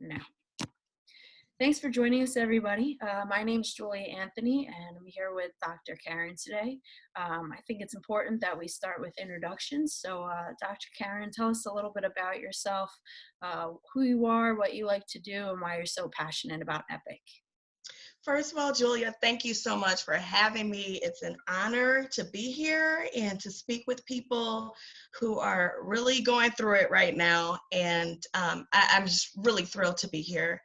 Now, thanks for joining us, everybody. My name is Julia Anthony, and I'm here with Dr. Karen today. I think it's important that we start with introductions. So, Dr. Karen, tell us a little bit about yourself, who you are, what you like to do, and why you're so passionate about EPIC. First of all, Julia, thank you so much for having me. It's an honor to be here and to speak with people who are really going through it right now. And I'm just really thrilled to be here.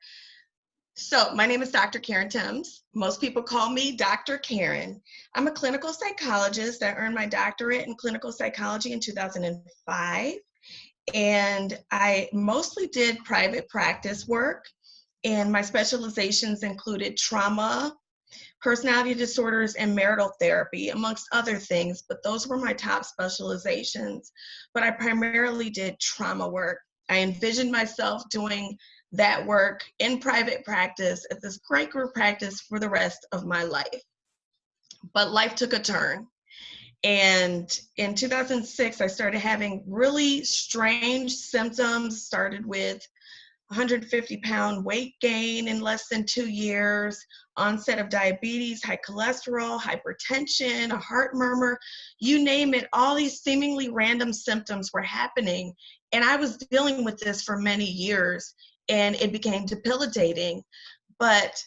So my name is Dr. Karen Thames. Most people call me Dr. Karen. I'm a clinical psychologist. I earned my doctorate in clinical psychology in 2005. And I mostly did private practice work. And my specializations included trauma, personality disorders, and marital therapy, amongst other things. But those were my top specializations. But I primarily did trauma work. I envisioned myself doing that work in private practice at this great group practice for the rest of my life. But life took a turn. And in 2006, I started having really strange symptoms, started with 150-pound weight gain in less than 2 years, onset of diabetes, high cholesterol, hypertension, a heart murmur, you name it, all these seemingly random symptoms were happening. And I was dealing with this for many years, and it became debilitating. But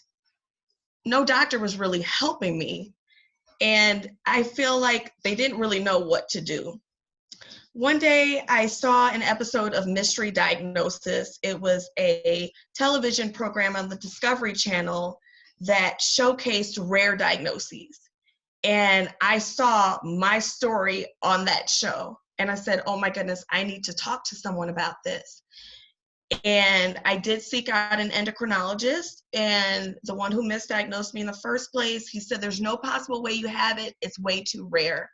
no doctor was really helping me. And I feel like they didn't really know what to do. One day I saw an episode of Mystery Diagnosis. It was a television program on the Discovery Channel that showcased rare diagnoses. And I saw my story on that show. And I said, oh my goodness, I need to talk to someone about this. And I did seek out an endocrinologist, and the one who misdiagnosed me in the first place, he said, there's no possible way you have it. It's way too rare.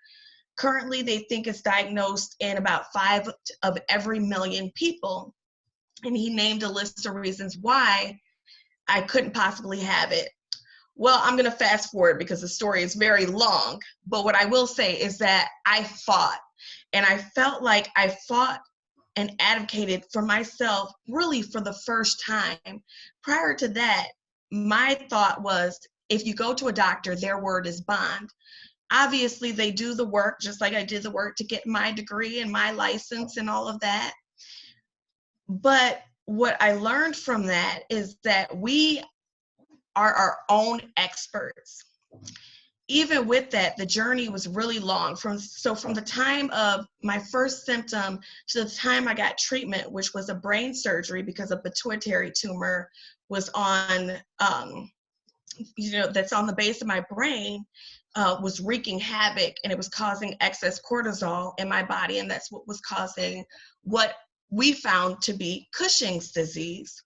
Currently, they think it's diagnosed in about 5 of every million people. And he named a list of reasons why I couldn't possibly have it. Well, I'm going to fast forward because the story is very long. But what I will say is that I fought. And I felt like I fought and advocated for myself really for the first time. Prior to that, my thought was, if you go to a doctor, their word is bond. Obviously, they do the work, just like I did the work to get my degree and my license and all of that. But what I learned from that is that we are our own experts. Even with that, the journey was really long. From the time of my first symptom to the time I got treatment, which was a brain surgery because a pituitary tumor was on, that's on the base of my brain, was wreaking havoc, and it was causing excess cortisol in my body, and that's what was causing what we found to be Cushing's disease.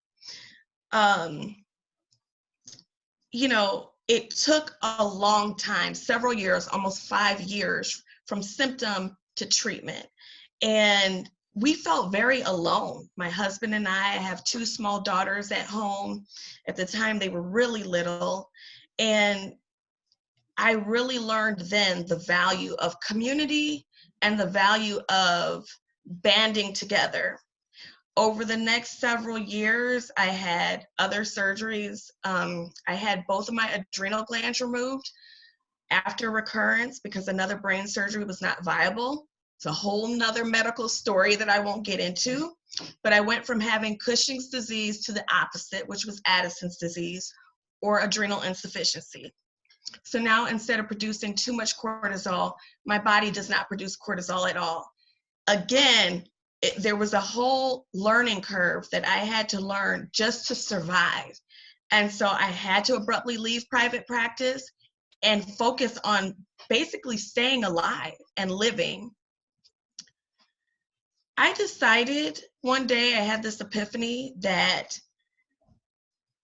It took a long time, several years, almost 5 years, from symptom to treatment. And we felt very alone. My husband and I have 2 small daughters at home. At the time, they were really little. And I really learned then the value of community and the value of banding together. Over the next several years, I had other surgeries. I had both of my adrenal glands removed after recurrence because another brain surgery was not viable. It's a whole nother medical story that I won't get into. But I went from having Cushing's disease to the opposite, which was Addison's disease or adrenal insufficiency. So now, instead of producing too much cortisol, my body does not produce cortisol at all. Again, there was a whole learning curve that I had to learn just to survive. And so I had to abruptly leave private practice and focus on basically staying alive and living. I decided one day, I had this epiphany that,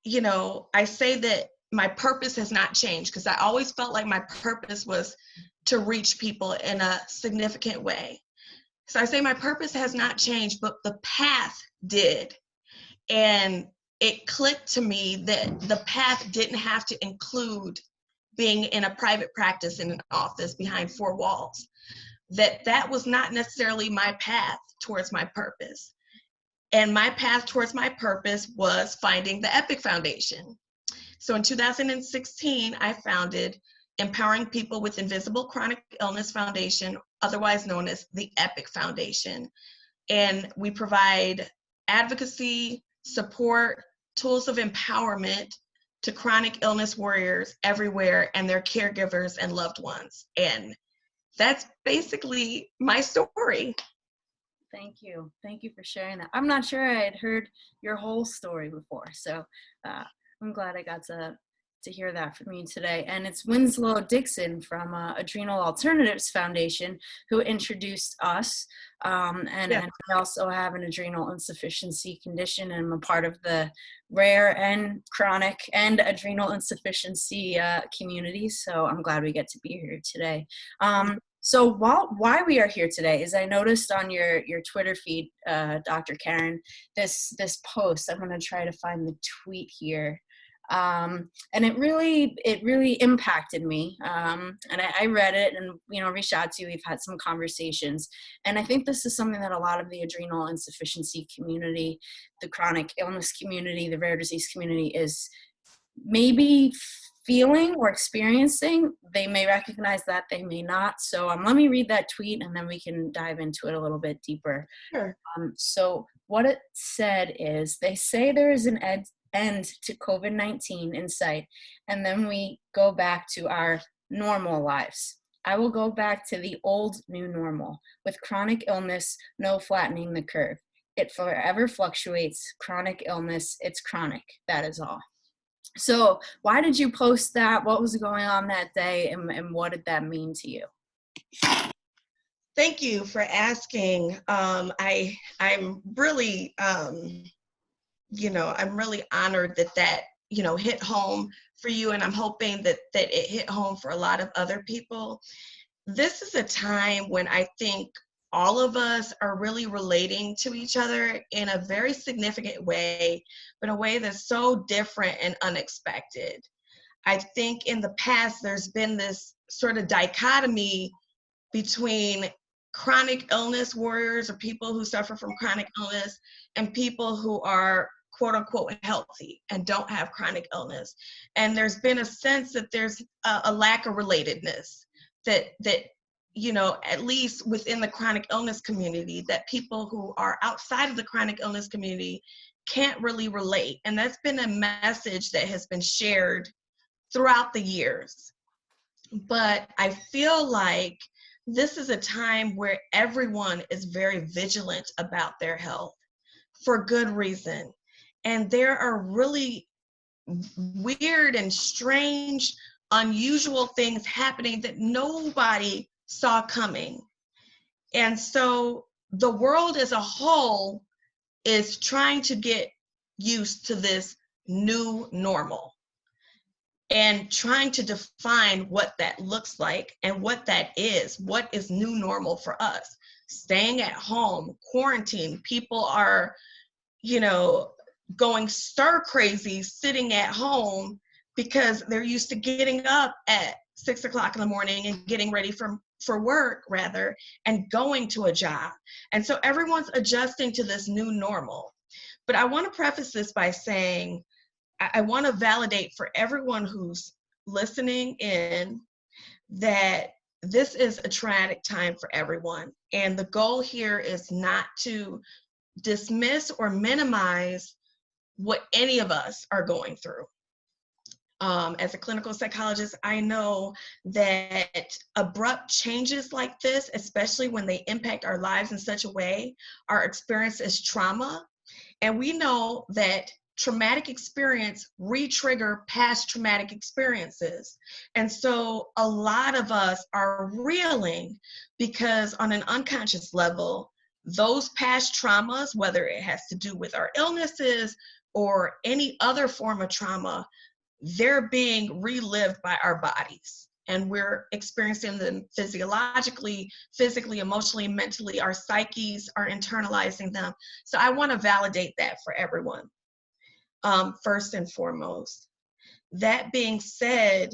I say that my purpose has not changed because I always felt like my purpose was to reach people in a significant way. So I say my purpose has not changed, but the path did. And it clicked to me that the path didn't have to include being in a private practice in an office behind 4 walls. That was not necessarily my path towards my purpose. And my path towards my purpose was finding the EPIC Foundation. So in 2016, I founded Empowering People with Invisible Chronic Illness Foundation, otherwise known as the EPIC Foundation. And we provide advocacy, support, tools of empowerment to chronic illness warriors everywhere and their caregivers and loved ones. And that's basically my story. Thank you. Thank you for sharing that. I'm not sure I had heard your whole story before, so I'm glad I got to hear that from you today. And it's Winslow Dixon from Adrenal Alternatives Foundation who introduced us. And I also have an adrenal insufficiency condition, and I'm a part of the rare and chronic and adrenal insufficiency communities. So I'm glad we get to be here today. So why we are here today is I noticed on your Twitter feed, Dr. Karen, this post. I'm going to try to find the tweet here. And it really impacted me. And I read it and, reached out to you. We've had some conversations. And I think this is something that a lot of the adrenal insufficiency community, the chronic illness community, the rare disease community is maybe feeling or experiencing. They may recognize that, they may not. So let me read that tweet and then we can dive into it a little bit deeper. Sure. So what it said is, they say there is an end to COVID-19 in sight, and then we go back to our normal lives. I will go back to the old new normal. With chronic illness, no flattening the curve. It forever fluctuates. Chronic illness, it's chronic. That is all. So why did you post that? What was going on that day, and what did that mean to you? Thank you for asking. I'm really, I'm really honored that hit home for you, and I'm hoping that it hit home for a lot of other people. This is a time when I think all of us are really relating to each other in a very significant way, but in a way that's so different and unexpected. I think in the past, there's been this sort of dichotomy between chronic illness warriors, or people who suffer from chronic illness, and people who are quote unquote healthy and don't have chronic illness. And there's been a sense that there's a lack of relatedness, that at least within the chronic illness community, that people who are outside of the chronic illness community can't really relate. And that's been a message that has been shared throughout the years. But I feel like this is a time where everyone is very vigilant about their health for good reason. And there are really weird and strange, unusual things happening that nobody saw coming. And so the world as a whole is trying to get used to this new normal and trying to define what that looks like and what that is. What is new normal for us? Staying at home, quarantine. People are, going stir crazy sitting at home because they're used to getting up at 6 o'clock in the morning and getting ready for work rather, and going to a job. And so everyone's adjusting to this new normal. But I want to preface this by saying, I want to validate for everyone who's listening in that this is a traumatic time for everyone. And the goal here is not to dismiss or minimize what any of us are going through. As a clinical psychologist, I know that abrupt changes like this, especially when they impact our lives in such a way, are experienced as trauma. And we know that traumatic experience re-trigger past traumatic experiences. And so a lot of us are reeling because on an unconscious level, those past traumas, whether it has to do with our illnesses or any other form of trauma, they're being relived by our bodies. And we're experiencing them physiologically, physically, emotionally, mentally. Our psyches are internalizing them. So I want to validate that for everyone, first and foremost. That being said,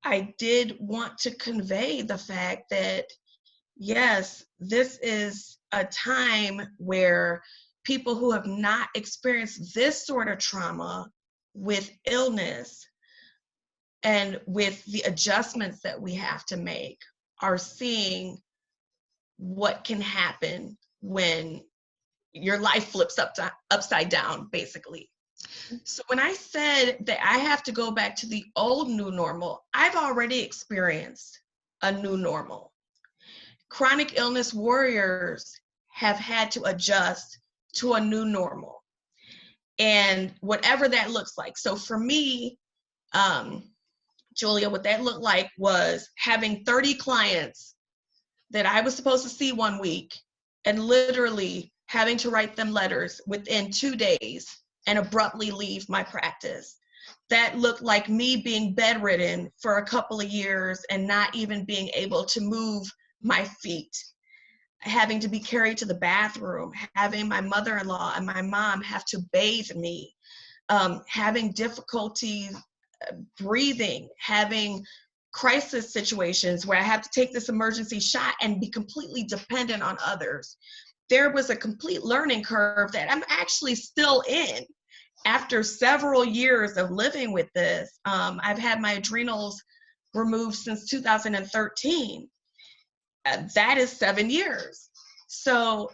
I did want to convey the fact that, yes, this is a time where people who have not experienced this sort of trauma with illness and with the adjustments that we have to make are seeing what can happen when your life flips upside down, basically. So when I said that I have to go back to the old new normal, I've already experienced a new normal. Chronic illness warriors have had to adjust to a new normal, and whatever that looks like. So for me, Julia, what that looked like was having 30 clients that I was supposed to see one week and literally having to write them letters within 2 days and abruptly leave my practice. That looked like me being bedridden for a couple of years and not even being able to move my feet, having to be carried to the bathroom, having my mother-in-law and my mom have to bathe me, having difficulty breathing, having crisis situations where I have to take this emergency shot and be completely dependent on others. There was a complete learning curve that I'm actually still in after several years of living with this. I've had my adrenals removed since 2013. That is 7 years. So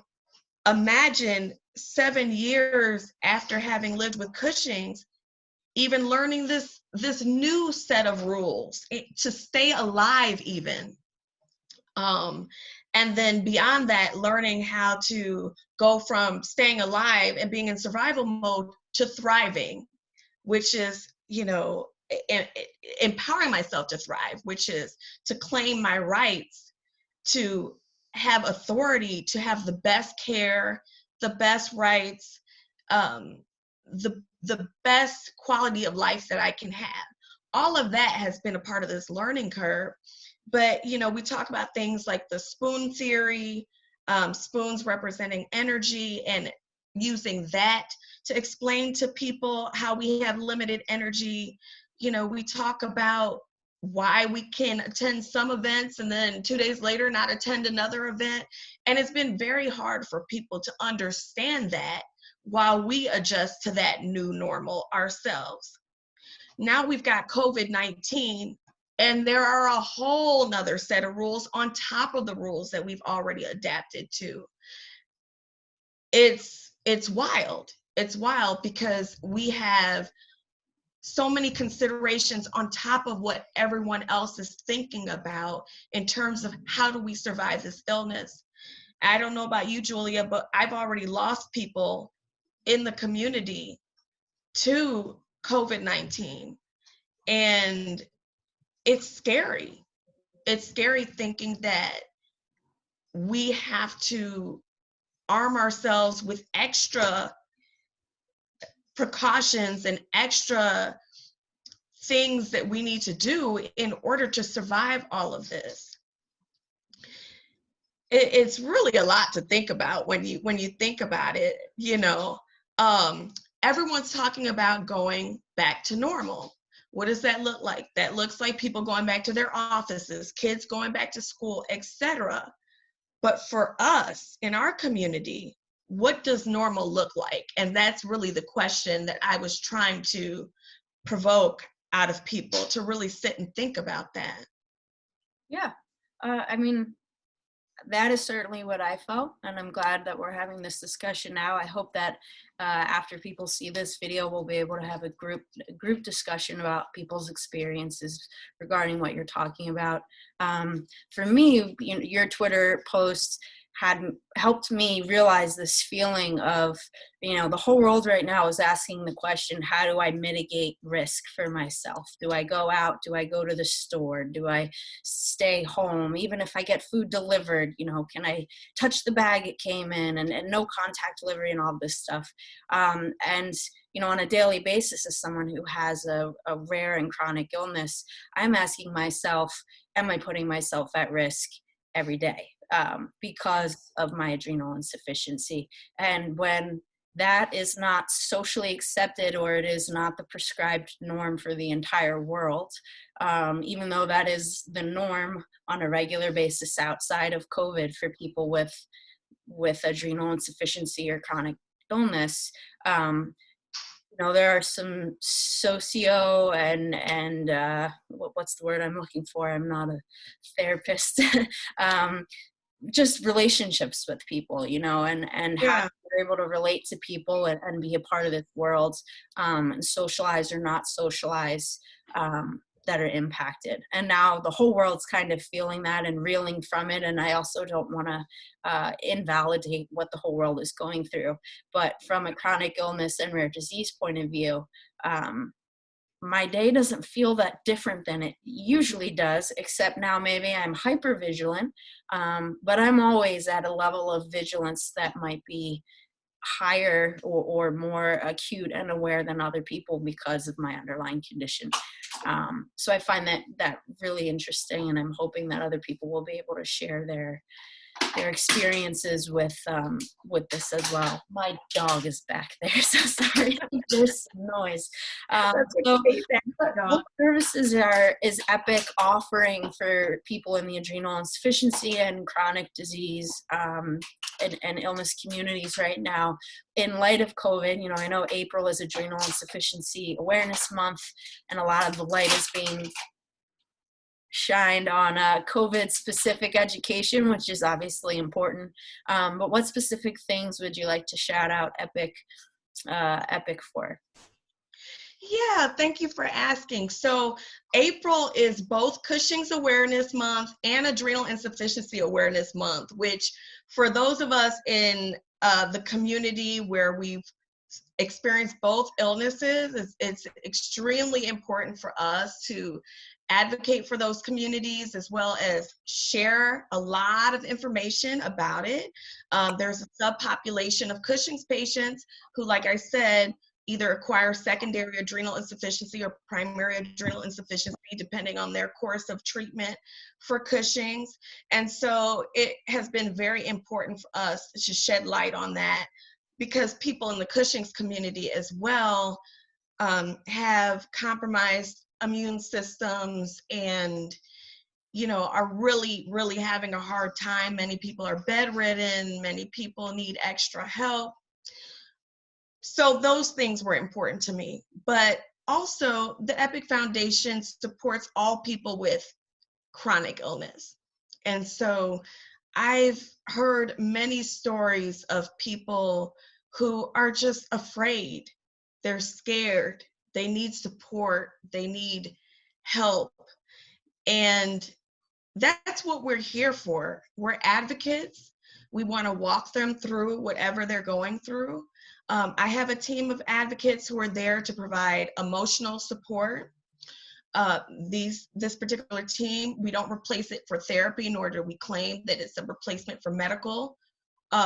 imagine 7 years after having lived with Cushing's, even learning this new set of rules to stay alive even. And then beyond that, learning how to go from staying alive and being in survival mode to thriving, which is, empowering myself to thrive, which is to claim my rights, to have authority, to have the best care, the best rights, the best quality of life that I can have. All of that has been a part of this learning curve. But, we talk about things like the spoon theory, spoons representing energy, and using that to explain to people how we have limited energy. We talk about why we can attend some events and then 2 days later not attend another event. And it's been very hard for people to understand that while we adjust to that new normal ourselves. Now we've got COVID-19, and there are a whole nother set of rules on top of the rules that we've already adapted to. It's wild. It's wild because we have so many considerations on top of what everyone else is thinking about in terms of how do we survive this illness. I don't know about you, Julia, but I've already lost people in the community to COVID-19. And it's scary. It's scary thinking that we have to arm ourselves with extra precautions and extra things that we need to do in order to survive all of this. It's really a lot to think about when you think about it. Everyone's talking about going back to normal. What does that look like? That looks like people going back to their offices, kids going back to school, etc. But for us in our community, what does normal look like? And that's really the question that I was trying to provoke out of people, to really sit and think about that. Yeah. I mean, that is certainly what I felt, and I'm glad that we're having this discussion now. I hope that after people see this video, we'll be able to have a group discussion about people's experiences regarding what you're talking about. For me, your Twitter posts had helped me realize this feeling of, the whole world right now is asking the question, how do I mitigate risk for myself? Do I go out? Do I go to the store? Do I stay home? Even if I get food delivered, can I touch the bag it came in, and no contact delivery and all this stuff. And, on a daily basis, as someone who has a rare and chronic illness, I'm asking myself, am I putting myself at risk every day? Because of my adrenal insufficiency. And when that is not socially accepted, or it is not the prescribed norm for the entire world, even though that is the norm on a regular basis outside of COVID for people with adrenal insufficiency or chronic illness, there are some socio and what's the word I'm looking for? I'm not a therapist. um, just relationships with people, and how Yeah. you're able to relate to people and be a part of this world, and socialize or not socialize, that are impacted. And now the whole world's kind of feeling that and reeling from it. And I also don't want to invalidate what the whole world is going through. But from a chronic illness and rare disease point of view, um, my day doesn't feel that different than it usually does, except now maybe I'm hyper vigilant, but I'm always at a level of vigilance that might be higher or more acute and aware than other people because of my underlying condition. So I find that really interesting, and I'm hoping that other people will be able to share their experiences with this as well. My dog is back there, so sorry. There's some noise. That's So okay. Thank you, what dog. services is Epic offering for people in the adrenal insufficiency and chronic disease, and illness communities right now in light of COVID? I know April is Adrenal Insufficiency Awareness Month, and a lot of the light is being shined on COVID specific education, which is obviously important. But what specific things would you like to shout out Epic for? Yeah, thank you for asking. So April is both Cushing's Awareness Month and Adrenal Insufficiency Awareness Month, which for those of us in the community where we've experienced both illnesses, it's extremely important for us to advocate for those communities as well as share a lot of information about it. There's a subpopulation of Cushing's patients who, like I said, either acquire secondary adrenal insufficiency or primary adrenal insufficiency, depending on their course of treatment for Cushing's. And so it has been very important for us to shed light on that, because people in the Cushing's community as well have compromised immune systems and are really, really having a hard time. Many people are bedridden, many people need extra help. So those things were important to me. But also, the Epic Foundation supports all people with chronic illness. And so I've heard many stories of people who are just afraid. They're scared. They need support. They need help. And that's what we're here for. We're advocates. We want to walk them through whatever they're going through. I have a team of advocates who are there to provide emotional support. This particular team, we don't replace it for therapy, nor do we claim that it's a replacement for medical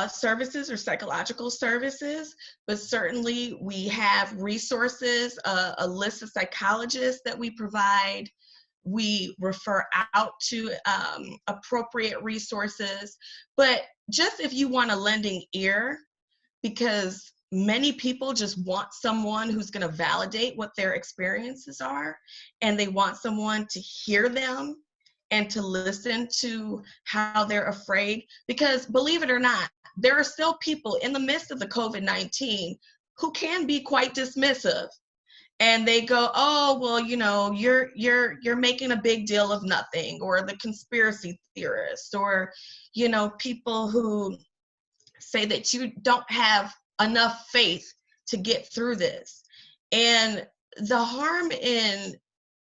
services or psychological services, but certainly we have resources, a list of psychologists that we provide. We refer out to appropriate resources. But just if you want a lending ear, because many people just want someone who's going to validate what their experiences are, and they want someone to hear them and to listen to how they're afraid. Because believe it or not, there are still people in the midst of the COVID-19 who can be quite dismissive. And they go, oh, well, you're making a big deal of nothing, or the conspiracy theorists, or people who say that you don't have enough faith to get through this. And the harm in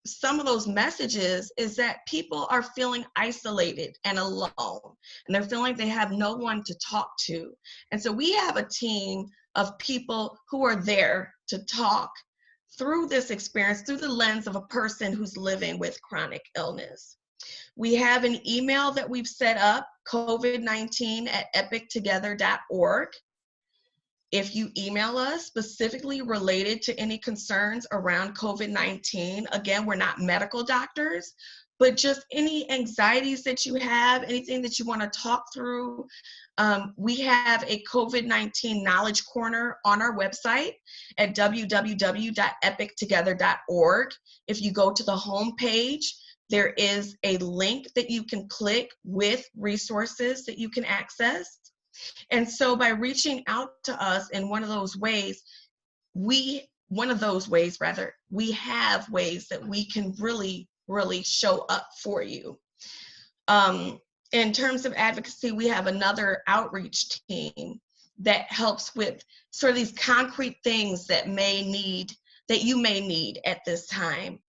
some of those messages is that people are feeling isolated and alone, and they're feeling they have no one to talk to. And so we have a team of people who are there to talk through this experience through the lens of a person who's living with chronic illness. We have an email that we've set up, covid19@epictogether.org. If you email us specifically related to any concerns around COVID-19, again, we're not medical doctors, but just any anxieties that you have, anything that you want to talk through. We have a COVID-19 Knowledge Corner on our website at www.epictogether.org. If you go to the home page, there is a link that you can click with resources that you can access. And so by reaching out to us in one of those ways, we have ways that we can really, really show up for you. In terms of advocacy, we have another outreach team that helps with sort of these concrete things that you may need at this time.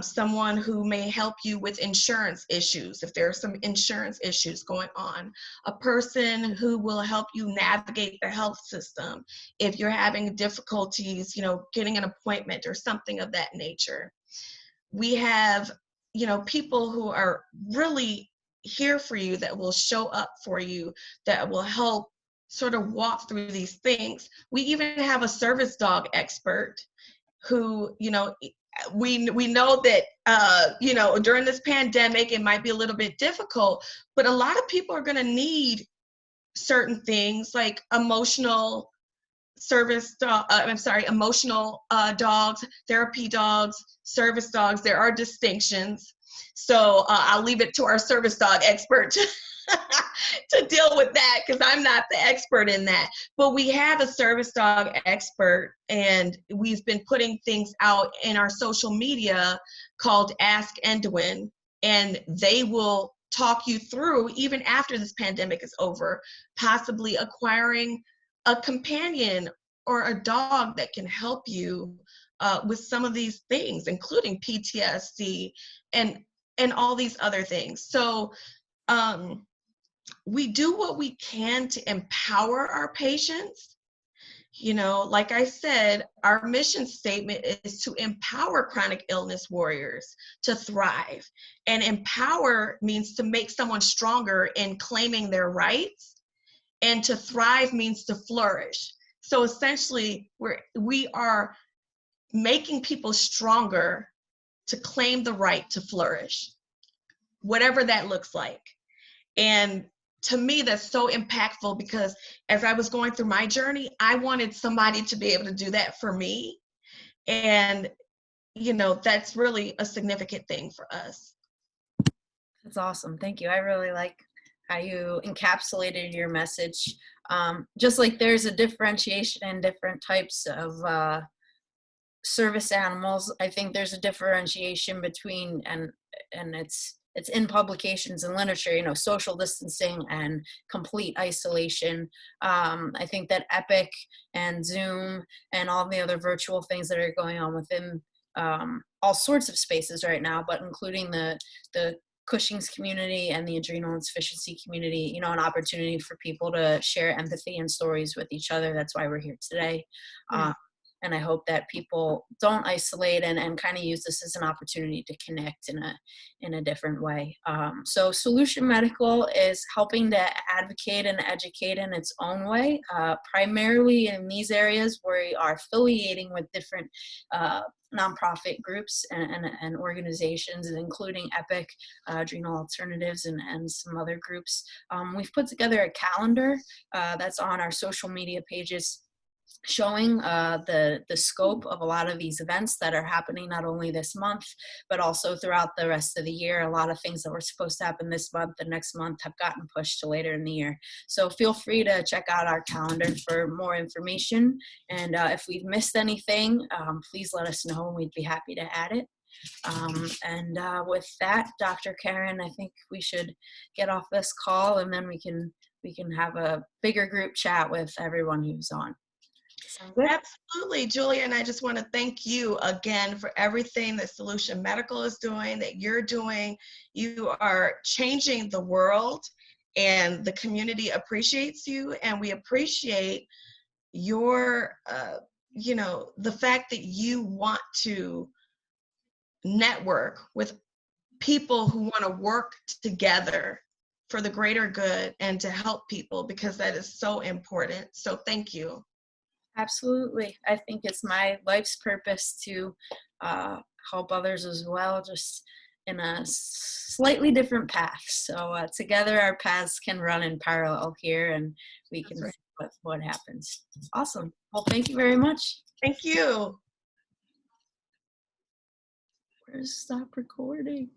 Someone who may help you with insurance issues, if there are some insurance issues going on, a person who will help you navigate the health system if you're having difficulties, getting an appointment or something of that nature. We have, people who are really here for you, that will show up for you, that will help sort of walk through these things. We even have a service dog expert who, we know that, during this pandemic, it might be a little bit difficult, but a lot of people are going to need certain things like emotional dogs, therapy dogs, service dogs. There are distinctions. So I'll leave it to our service dog expert to deal with that, because I'm not the expert in that. But we have a service dog expert, and we've been putting things out in our social media called Ask Endwin, and they will talk you through, even after this pandemic is over, possibly acquiring a companion or a dog that can help you with some of these things, including PTSD and all these other things. So we do what we can to empower our patients. Like I said, our mission statement is to empower chronic illness warriors to thrive. And empower means to make someone stronger in claiming their rights, and to thrive means to flourish. So essentially, we are making people stronger to claim the right to flourish, whatever that looks like. And to me, that's so impactful, because as I was going through my journey, I wanted somebody to be able to do that for me. And, that's really a significant thing for us. That's awesome. Thank you. I really like how you encapsulated your message. Just like there's a differentiation in different types of service animals, I think there's a differentiation between, and it's in publications and literature, social distancing and complete isolation. I think that Epic and Zoom and all the other virtual things that are going on within all sorts of spaces right now, but including the Cushing's community and the adrenal insufficiency community, an opportunity for people to share empathy and stories with each other. That's why we're here today. Yeah. And I hope that people don't isolate and kind of use this as an opportunity to connect in a different way. So Solution Medical is helping to advocate and educate in its own way, primarily in these areas where we are affiliating with different nonprofit groups and organizations, including Epic, Adrenal Alternatives, and some other groups. We've put together a calendar that's on our social media pages, showing the scope of a lot of these events that are happening not only this month, but also throughout the rest of the year. A lot of things that were supposed to happen this month and next month have gotten pushed to later in the year. So feel free to check out our calendar for more information. And if we've missed anything, please let us know and we'd be happy to add it. With that, Dr. Karen, I think we should get off this call, and then we can have a bigger group chat with everyone who's on. Absolutely, Julia, and I just want to thank you again for everything that Solution Medical is doing, that you're doing. You are changing the world, and the community appreciates you, and we appreciate your, the fact that you want to network with people who want to work together for the greater good and to help people, because that is so important. So thank you. Absolutely. I think it's my life's purpose to help others as well, just in a slightly different path. So together our paths can run in parallel here, and we can see what happens. Awesome. Well, thank you very much. Thank you. Where's stop recording?